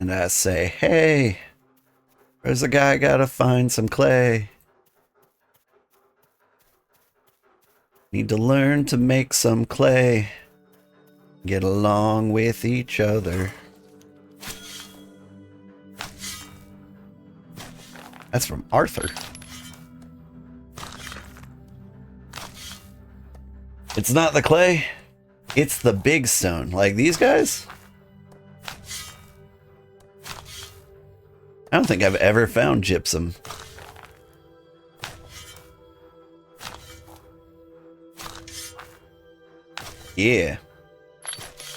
And I say, hey, where's a guy gotta find some clay? Need to learn to make some clay. Get along with each other. That's from Arthur. It's not the clay. It's the big stone. Like these guys? I don't think I've ever found gypsum. Yeah.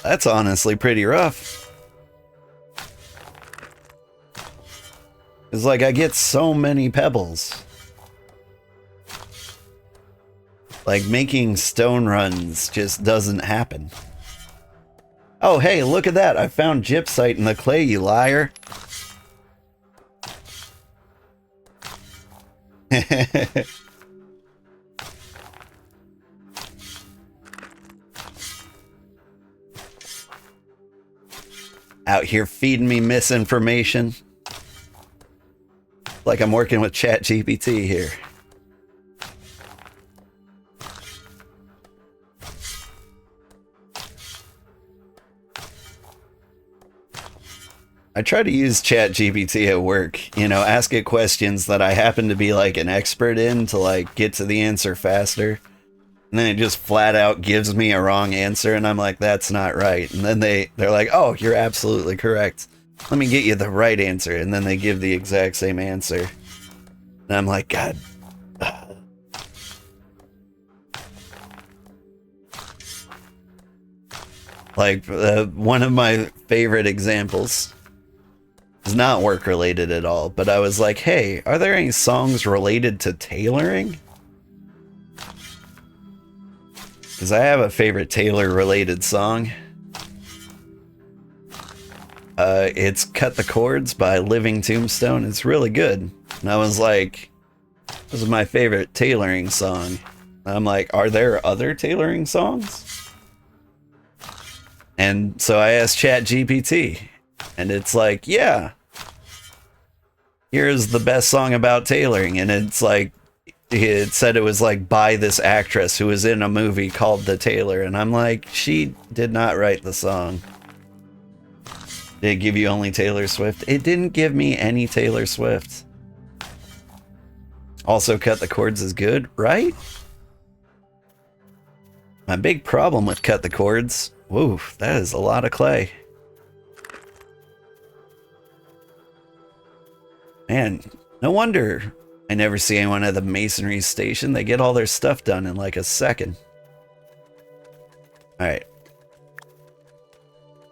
That's honestly pretty rough. It's like I get so many pebbles. Like making stone runs just doesn't happen. Oh, hey, look at that. I found gypsite in the clay, you liar. Out here feeding me misinformation. Like I'm working with ChatGPT here. I try to use ChatGPT at work, you know, ask it questions that I happen to be like an expert in to like get to the answer faster. And then it just flat out gives me a wrong answer and I'm like, that's not right. And then they're like, oh, you're absolutely correct. Let me get you the right answer. And then they give the exact same answer. And I'm like, God. Like, one of my favorite examples is not work related at all, but I was like, hey, are there any songs related to tailoring? Because I have a favorite tailor related song. It's Cut the Chords by Living Tombstone. It's really good. And I was like, this is my favorite tailoring song. And I'm like, are there other tailoring songs? And so I asked ChatGPT, and it's like, yeah, here's the best song about tailoring. And it's like, it said it was like by this actress who was in a movie called The Tailor. And I'm like, she did not write the song. Did it give you only Taylor Swift? It didn't give me any Taylor Swift. Also, Cut the Chords is good, right? My big problem with Cut the Chords, woo, that is a lot of clay. Man, no wonder I never see anyone at the masonry station. They get all their stuff done in like a second. Alright.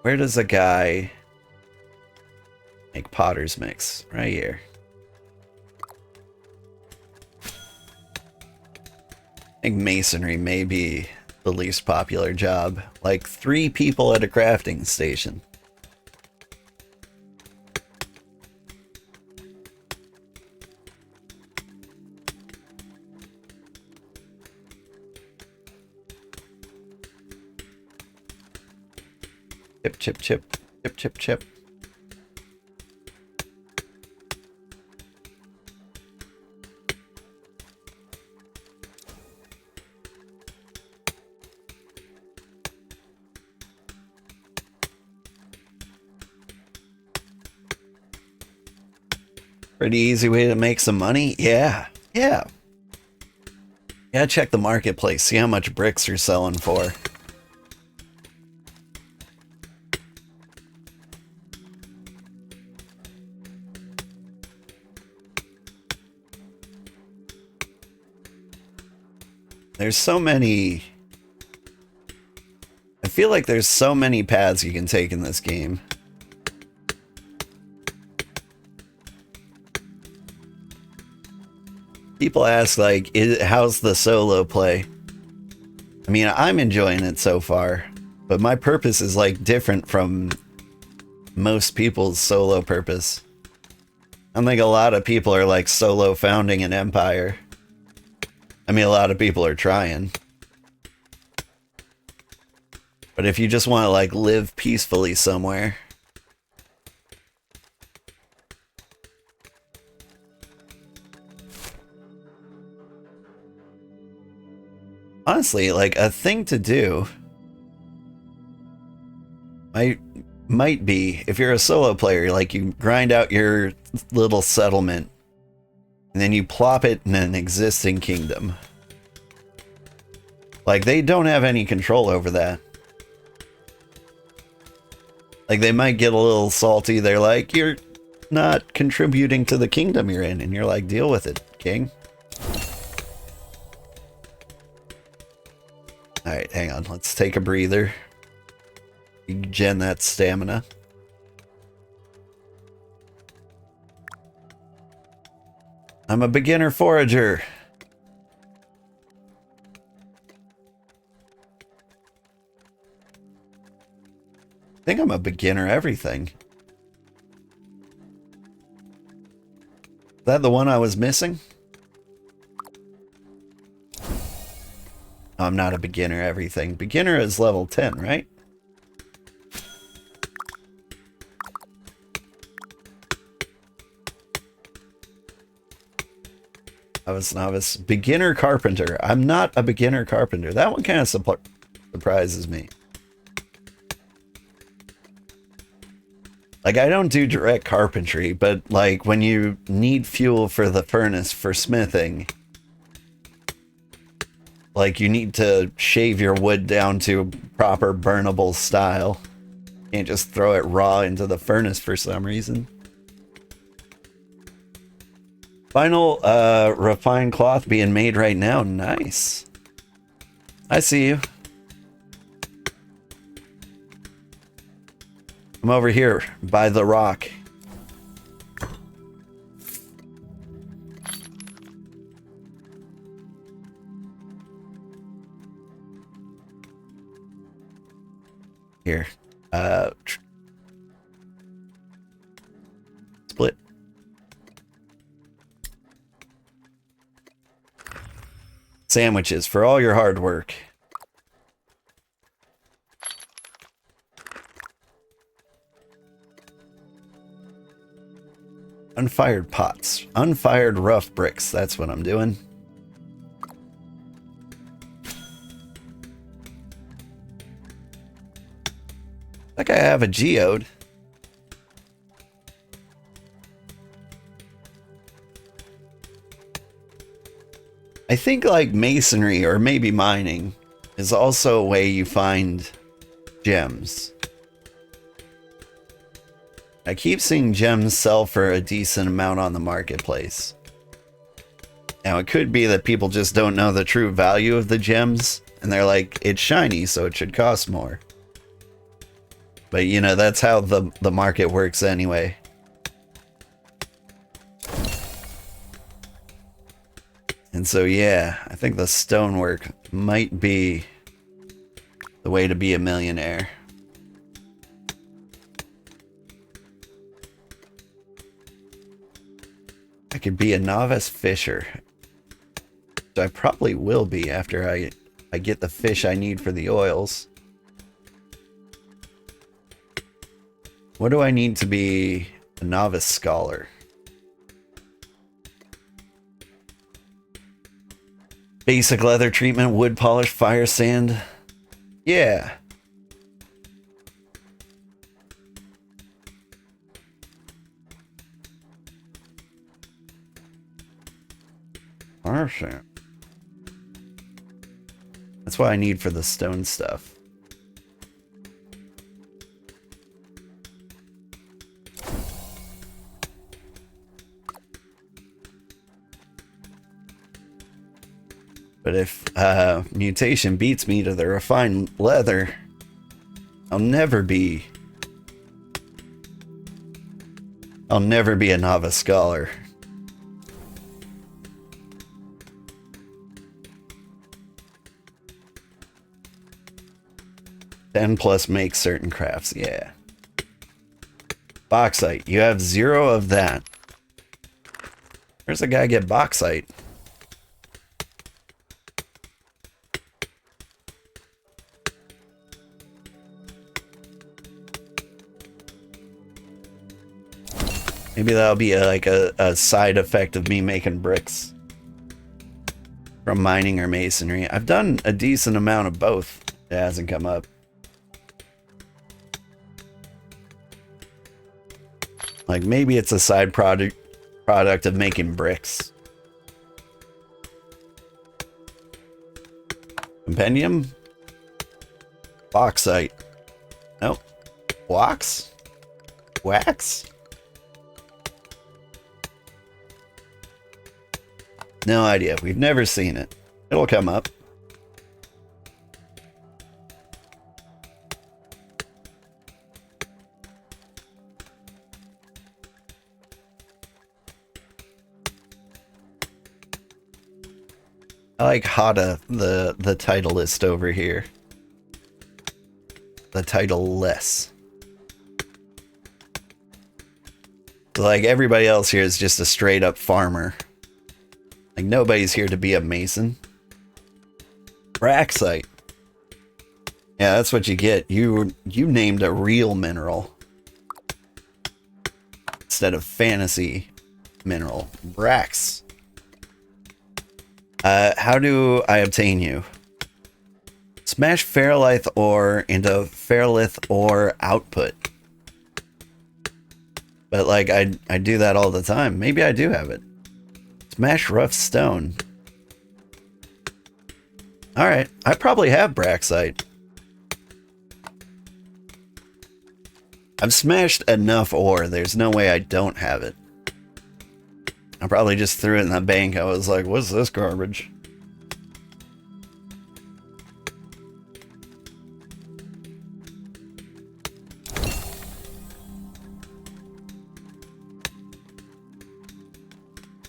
Where does a guy make potter's mix? Right here. I think masonry may be the least popular job. Like 3 people at a crafting station. Chip, chip, chip, chip, chip, chip. Pretty easy way to make some money? Yeah. Yeah. Yeah, check the marketplace. See how much bricks you're selling for. There's so many... I feel like there's so many paths you can take in this game. People ask, like, how's the solo play? I mean, I'm enjoying it so far, but my purpose is, like, different from most people's solo purpose. I think a lot of people are, like, solo founding an empire. I mean, a lot of people are trying. But if you just want to, like, live peacefully somewhere, Honestly, like, a thing to do might be, if you're a solo player, like, you grind out your little settlement and then you plop it in an existing kingdom. Like, they don't have any control over that. Like, they might get a little salty. They're like, you're not contributing to the kingdom you're in. And you're like, deal with it, king. Alright, hang on. Let's take a breather. Regen that stamina. I'm a beginner forager. I think I'm a beginner everything. Is that the one I was missing? Oh, I'm not a beginner everything. Beginner is level 10, right? I was novice. Beginner carpenter. I'm not a beginner carpenter. That one kind of surprises me. Like, I don't do direct carpentry, but like when you need fuel for the furnace for smithing, like you need to shave your wood down to proper burnable style. You can't just throw it raw into the furnace for some reason. Final refined cloth being made right now. Nice. I see you. I'm over here by the rock. Here. Split. Sandwiches for all your hard work. Unfired pots. Unfired rough bricks. That's what I'm doing. Like I have a geode. I think like masonry or maybe mining is also a way you find gems. I keep seeing gems sell for a decent amount on the marketplace. Now, it could be that people just don't know the true value of the gems, and they're like, it's shiny, so it should cost more. But, you know, that's how the market works anyway. And so, yeah, I think the stonework might be the way to be a millionaire. I could be a novice fisher. So I probably will be after I get the fish I need for the oils. What do I need to be a novice scholar? Basic leather treatment, wood polish, fire sand. Yeah. Fire sand. That's what I need for the stone stuff. But if mutation beats me to the refined leather, I'll never be a novice scholar. Then plus make certain crafts, yeah. Bauxite, you have 0 of that. Where's the guy get bauxite? Maybe that'll be like a side effect of me making bricks. from mining or masonry. I've done a decent amount of both. It hasn't come up. Like maybe it's a side product of making bricks. Compendium? Bauxite. Nope. Wax? Wax? No idea. We've never seen it. It'll come up. I like Hada, the title list over here. The title less. Like everybody else here is just a straight up farmer. Like nobody's here to be a mason. Braxite. Yeah, that's what you get. You named a real mineral instead of fantasy mineral. Brax. How do I obtain you? Smash ferrolith ore into ferrolith ore output. But like I do that all the time. Maybe I do have it. Smash rough stone. Alright, I probably have braxite. I've smashed enough ore, there's no way I don't have it. I probably just threw it in the bank. I was like, what's this garbage?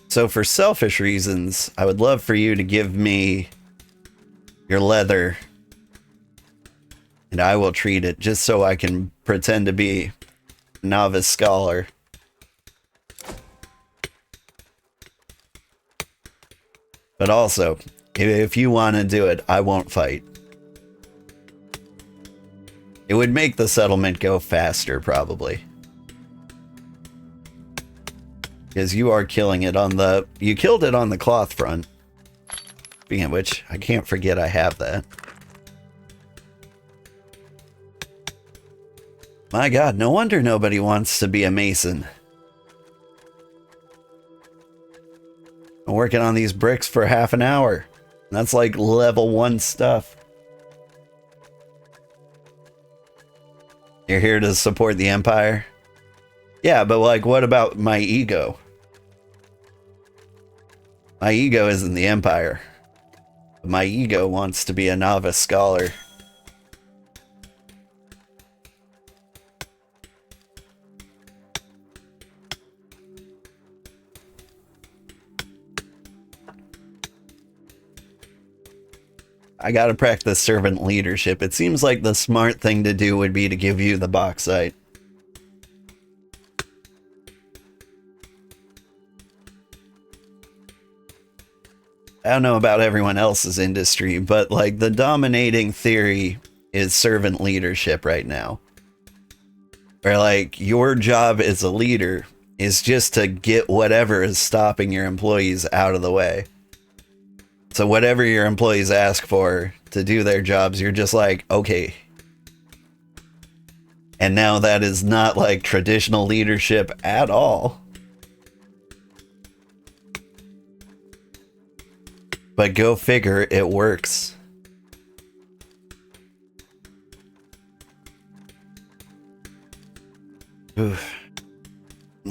So for selfish reasons, I would love for you to give me your leather and I will treat it just so I can pretend to be a novice scholar. But also, if you want to do it, I won't fight. It would make the settlement go faster, probably. Because you are killing it on the... You killed it on the cloth front. Speaking of which, I can't forget I have that. My god, no wonder nobody wants to be a mason. I'm working on these bricks for half an hour. And that's like level 1 stuff. You're here to support the Empire? Yeah, but like, what about my ego? My ego isn't the Empire. My ego wants to be a novice scholar. I gotta practice servant leadership. It seems like the smart thing to do would be to give you the bauxite. I don't know about everyone else's industry, but like the dominating theory is servant leadership right now. Where like your job as a leader is just to get whatever is stopping your employees out of the way. So whatever your employees ask for to do their jobs, you're just like, okay. And now that is not like traditional leadership at all. But go figure, it works. Oof.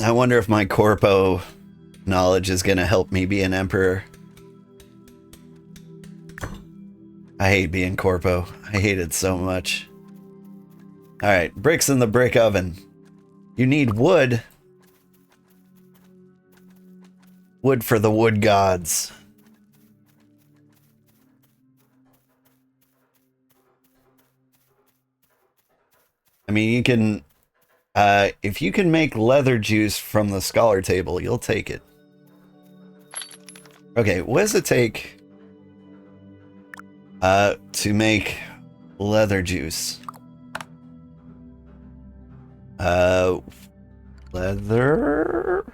I wonder if my corpo knowledge is going to help me be an emperor. I hate being corpo. I hate it so much. Alright, bricks in the brick oven. You need wood. Wood for the wood gods. I mean, you can, if you can make leather juice from the scholar table, you'll take it. Okay, what does it take to make leather juice? Leather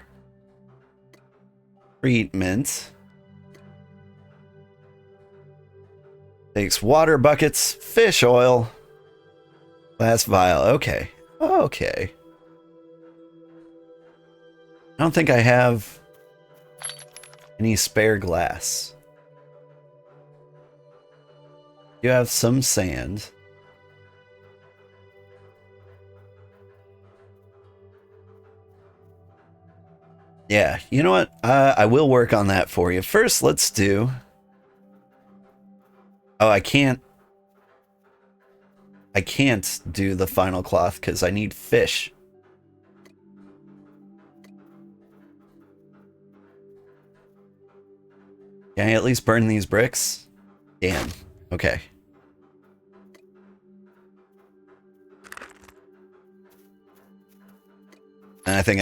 treatment. Takes water buckets, fish oil, glass vial. Okay. Okay. I don't think I have any spare glass. You have some sand. Yeah, you know what? I will work on that for you. First, let's do... Oh, I can't do the final cloth because I need fish. Can I at least burn these bricks? Damn. Okay. And I think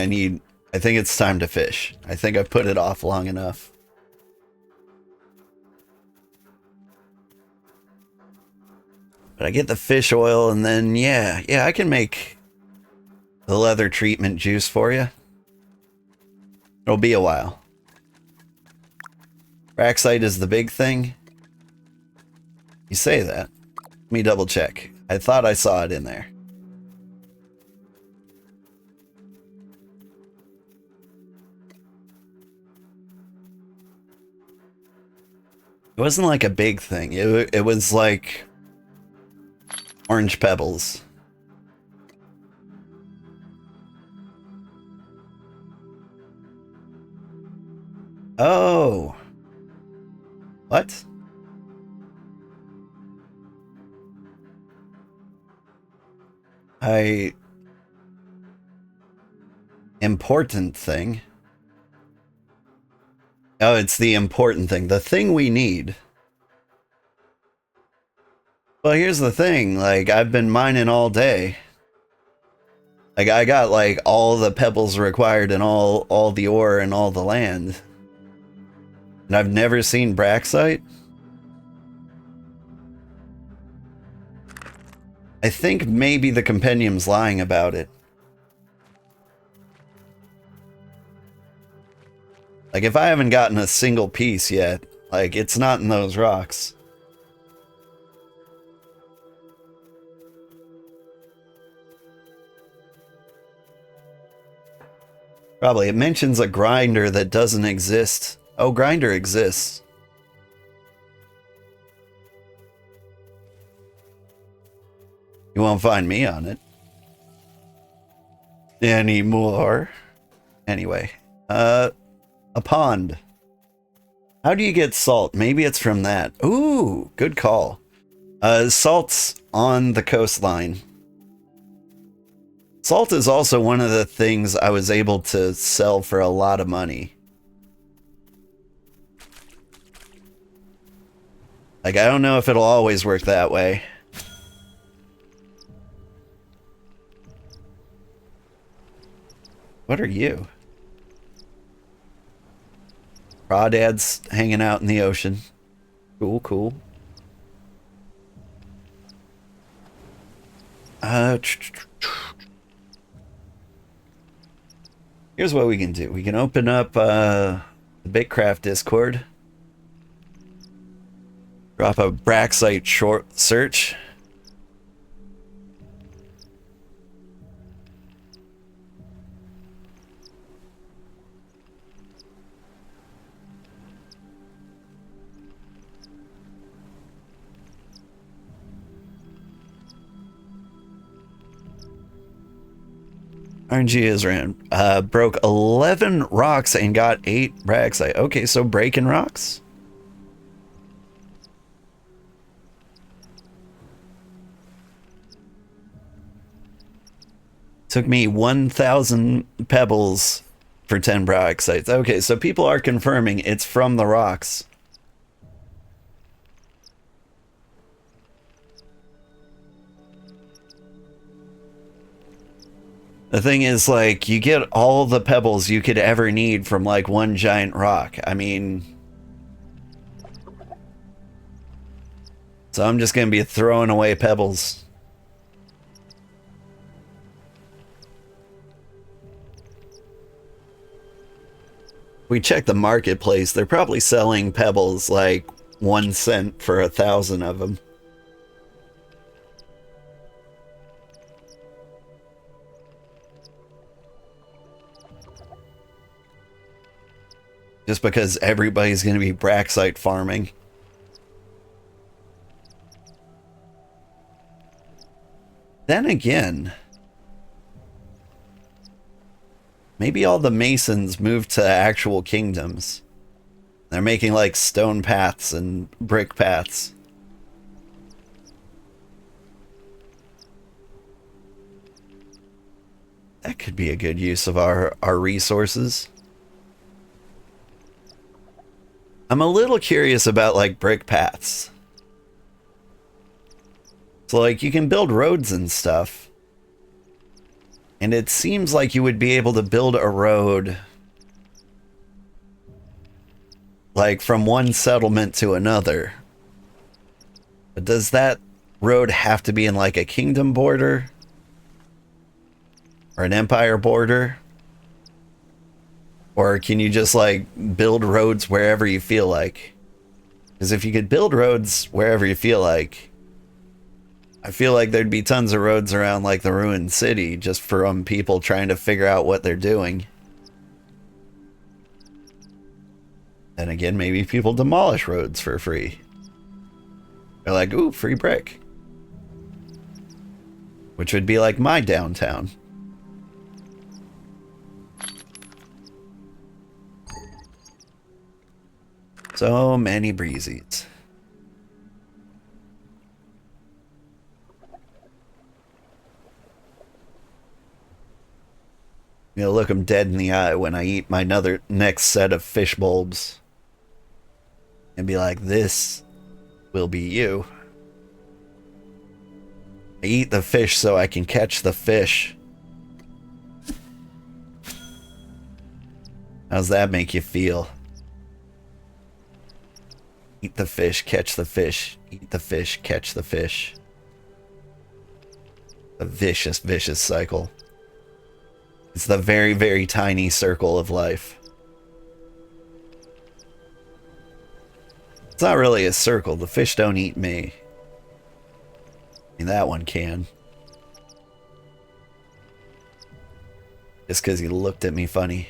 it's time to fish. I think I've put it off long enough. But I get the fish oil and then, yeah, I can make the leather treatment juice for you. It'll be a while. Braxite is the big thing. You say that. Let me double check. I thought I saw it in there. It wasn't like a big thing. It was like orange pebbles. Oh. What? Important thing. Oh, it's the important thing. The thing we need. Well, here's the thing. Like, I've been mining all day. Like, I got, like, all the pebbles required and all the ore and all the land. And I've never seen Braxite. I think maybe the compendium's lying about it. Like, if I haven't gotten a single piece yet, like, it's not in those rocks. Probably. It mentions a grinder that doesn't exist. Oh, grinder exists. You won't find me on it. Anymore. Anyway. A pond. How do you get salt? Maybe it's from that. Ooh, good call. Salt's on the coastline. Salt is also one of the things I was able to sell for a lot of money. Like, I don't know if it'll always work that way. What are you? Crawdads hanging out in the ocean. Cool, cool. Here's what we can do. We can open up the BitCraft Discord. Drop a Braxite short search. RNG is ran. Broke 11 rocks and got 8 Braxite. Okay, so breaking rocks. Took me 1,000 pebbles for 10 Braxites. Okay, so people are confirming it's from the rocks. The thing is, like, you get all the pebbles you could ever need from, like, one giant rock. I mean... So I'm just gonna be throwing away pebbles. We check the marketplace, they're probably selling pebbles, like, 1 cent for 1,000 of them. Just because everybody's going to be braxite farming. Then again, maybe all the masons moved to actual kingdoms. They're making like stone paths and brick paths. That could be a good use of our resources. I'm a little curious about like brick paths. So like you can build roads and stuff. And it seems like you would be able to build a road like from one settlement to another. But does that road have to be in like a kingdom border? Or an empire border? Or can you just like build roads wherever you feel like? Because if you could build roads wherever you feel like, I feel like there'd be tons of roads around like the ruined city just from people trying to figure out what they're doing. Then again, maybe people demolish roads for free. They're like, ooh, free brick. Which would be like my downtown. So many breezies. I'm gonna look them dead in the eye when I eat my next set of fish bulbs. And be like, this will be you. I eat the fish so I can catch the fish. How's that make you feel? Eat the fish, catch the fish. Eat the fish, catch the fish. A vicious, vicious cycle. It's the very, very tiny circle of life. It's not really a circle. The fish don't eat me. I mean, that one can. Just because he looked at me funny.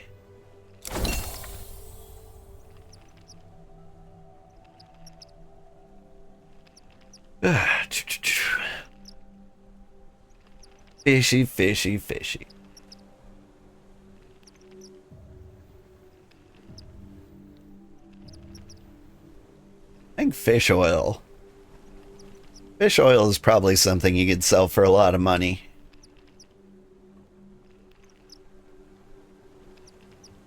Fishy, fishy, fishy. I think fish oil. Fish oil is probably something you could sell for a lot of money.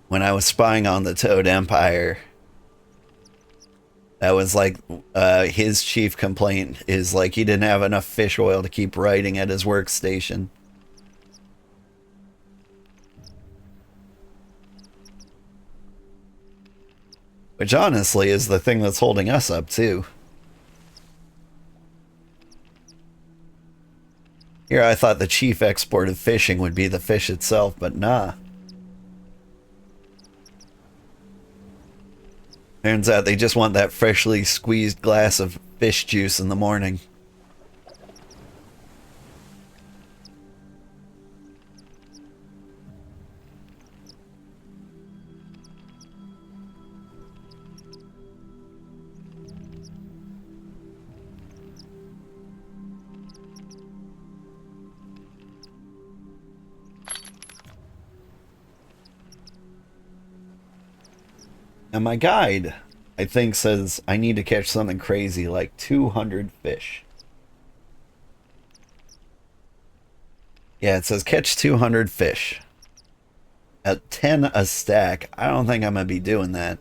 When I was spying on the Toad Empire, that was like his chief complaint is like he didn't have enough fish oil to keep writing at his workstation. Which honestly is the thing that's holding us up too. Here I thought the chief export of fishing would be the fish itself, but nah. Turns out they just want that freshly squeezed glass of fish juice in the morning. And my guide, I think, says I need to catch something crazy like 200 fish. Yeah, it says catch 200 fish. At 10 a stack, I don't think I'm going to be doing that.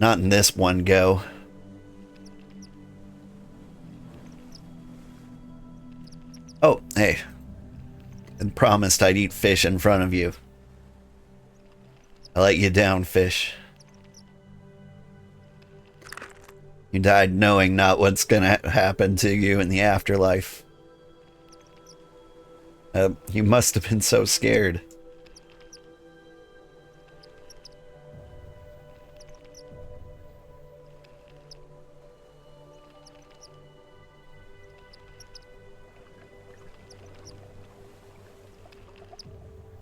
Not in this one go. Oh, hey. I promised I'd eat fish in front of you. I let you down, fish. You died knowing not what's gonna happen to you in the afterlife. You must have been so scared.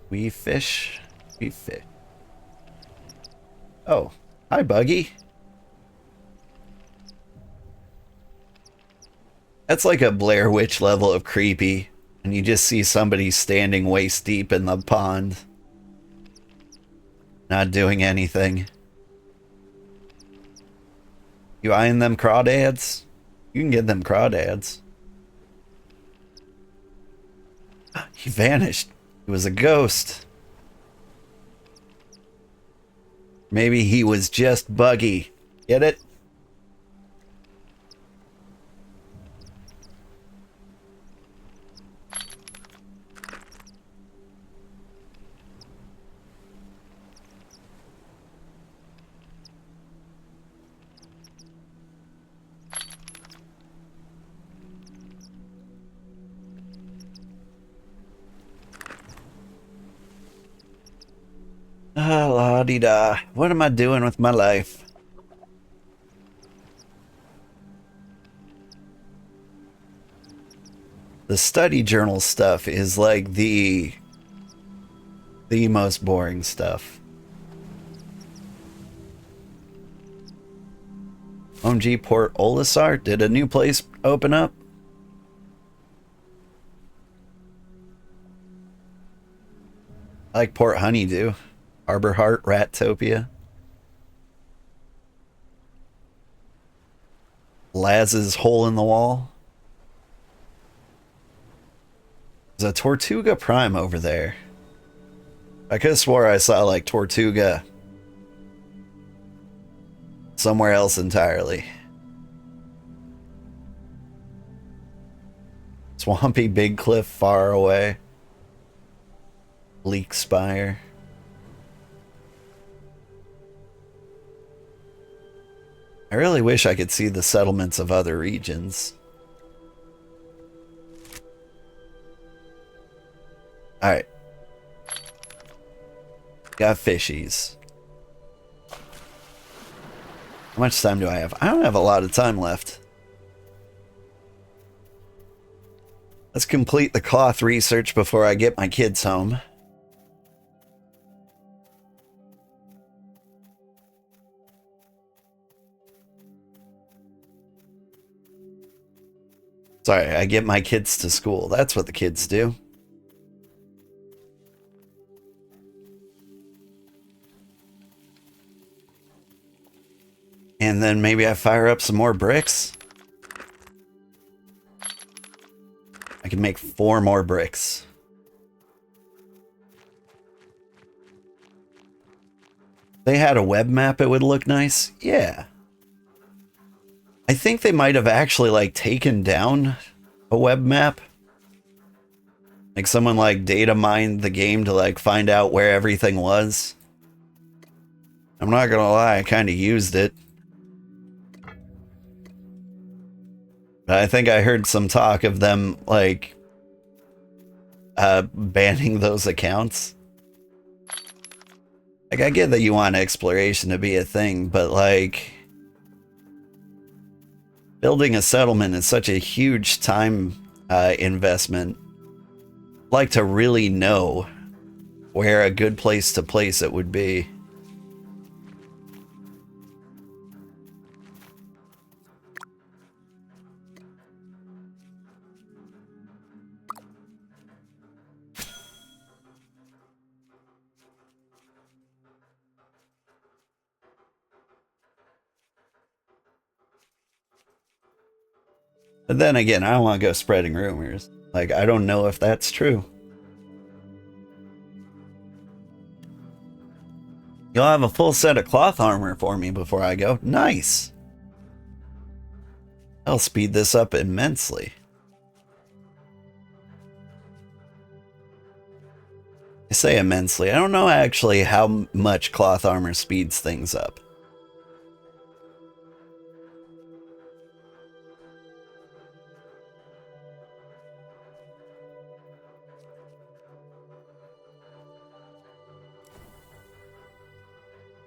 We fish. We fish. Oh, hi, Buggy. That's like a Blair Witch level of creepy. And you just see somebody standing waist deep in the pond. Not doing anything. You eyeing them crawdads? You can get them crawdads. He vanished. He was a ghost. Maybe he was just Buggy. Get it? Ah, la-di-da. What am I doing with my life? The study journal stuff is like the most boring stuff. OMG, Port Olisar? Did a new place open up? I like Port Honeydew. Sugarheart, Rattopia. Laz's Hole in the Wall. There's a Tortuga Prime over there. I could have swore I saw like Tortuga somewhere else entirely. Swampy Big Cliff far away. Bleak Spire. I really wish I could see the settlements of other regions. Alright. Got fishies. How much time do I have? I don't have a lot of time left. Let's complete the cloth research before I get my kids home. Sorry, I get my kids to school. That's what the kids do. And then maybe I fire up some more bricks. I can make 4 more bricks. If they had a web map, it would look nice. Yeah. I think they might have actually like taken down a web map. Like someone like data mined the game to like find out where everything was. I'm not gonna lie, I kind of used it. But I think I heard some talk of them like banning those accounts. Like I get that you want exploration to be a thing, but like building a settlement is such a huge time investment. I'd like to really know where a good place to place it would be. But then again, I don't want to go spreading rumors. Like, I don't know if that's true. You'll have a full set of cloth armor for me before I go. Nice. I'll speed this up immensely. I say immensely. I don't know actually how much cloth armor speeds things up.